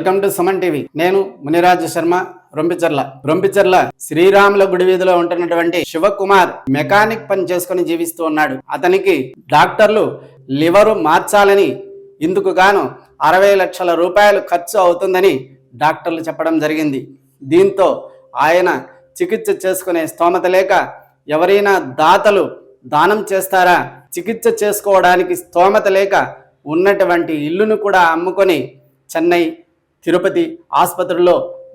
Welcome to Suman TV. నేను మునిరాజు శర్మ, రొంపిచర్ల శ్రీరాముల గుడి వీధిలో ఉంటున్నటువంటి శివకుమార్ మెకానిక్ పని చేసుకుని జీవిస్తూ ఉన్నాడు. అతనికి డాక్టర్లు లివరు మార్చాలని ఇందుకు గాను 60 లక్షల రూపాయలు ఖర్చు అవుతుందని డాక్టర్లు చెప్పడం జరిగింది. దీంతో ఆయన చికిత్స చేసుకునే స్తోమత లేక ఎవరైనా దాతలు దానం చేస్తారా, చికిత్స చేసుకోవడానికి స్తోమత లేక ఉన్నటువంటి ఇల్లును కూడా అమ్ముకొని చెన్నై, తిరుపతి ఆసుపత్రుల్లో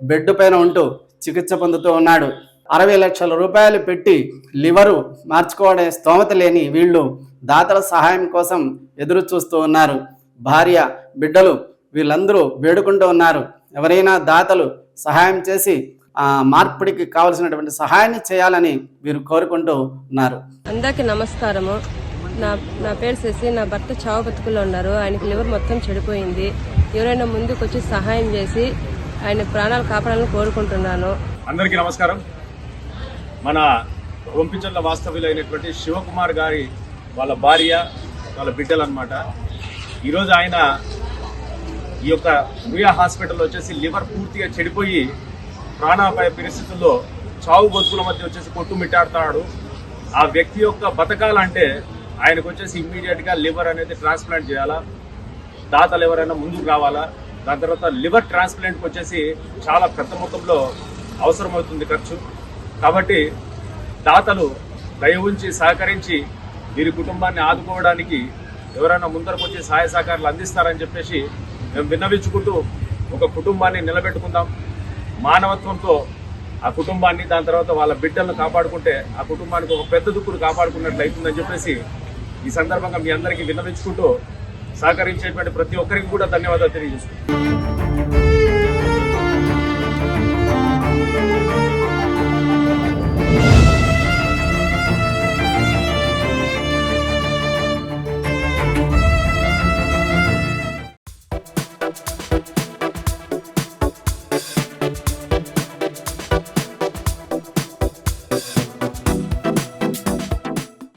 బెడ్ పైన ఉంటూ చికిత్స పొందుతూ ఉన్నాడు. 60 లక్షల రూపాయలు పెట్టి లివరు మార్చుకోవడం స్తోమత లేని వీళ్ళు దాతల సహాయం కోసం ఎదురు చూస్తూ ఉన్నారు. భార్య, బిడ్డలు వీళ్ళందరూ వేడుకుంటూ ఉన్నారు. ఎవరైనా దాతలు సహాయం చేసి మార్పిడికి కావలసినటువంటి సహాయాన్ని చేయాలని వీరు కోరుకుంటూ ఉన్నారు. అందరికీ నమస్కారము. నా పేరు శశి. నా భర్త చావు బతుకుల్లో ఉన్నారు. ఆయనకి లివర్ మొత్తం చెడిపోయింది. ఎవరైనా ముందుకు వచ్చి సహాయం చేసి ఆయన ప్రాణాలు కాపాడాలని కోరుకుంటున్నాను. అందరికీ నమస్కారం. మన రొంపిచర్ల వాస్తవ్యులైనటువంటి శివకుమార్ గారి వాళ్ళ భార్య, వాళ్ళ బిడ్డలు అన్నమాట. ఈరోజు ఆయన ఈ యొక్క రుయా హాస్పిటల్లో వచ్చేసి లివర్ పూర్తిగా చెడిపోయి ప్రాణాపాయ పరిస్థితుల్లో చావు బతుకుల మధ్య వచ్చేసి కొట్టుమిట్టాడుతాడు. ఆ వ్యక్తి యొక్క బతకాలంటే ఆయనకు వచ్చేసి ఇమ్మీడియట్గా లివర్ అనేది ట్రాన్స్ప్లాంట్ చేయాలా, దాతలు ఎవరైనా ముందుకు రావాలా. దాని తర్వాత లివర్ ట్రాన్స్ప్లాంట్కి వచ్చేసి చాలా పెద్ద మొత్తంలో అవసరమవుతుంది ఖర్చు. కాబట్టి దాతలు దయ ఉంచి సహకరించి వీరి కుటుంబాన్ని ఆదుకోవడానికి ఎవరైనా ముందరకు వచ్చి సహాయ సహకారాలు అందిస్తారని చెప్పేసి మేము విన్నవించుకుంటూ ఒక కుటుంబాన్ని నిలబెట్టుకుందాం. మానవత్వంతో ఆ కుటుంబాన్ని, దాని తర్వాత వాళ్ళ బిడ్డలను కాపాడుకుంటే ఆ కుటుంబానికి ఒక పెద్ద దుక్కును కాపాడుకున్నట్లు అవుతుందని చెప్పేసి ఈ సందర్భంగా మీ అందరికీ విన్నవించుకుంటూ సహకరించేటువంటి ప్రతి ఒక్కరికి కూడా ధన్యవాదాలు తెలియజేస్తున్నాను.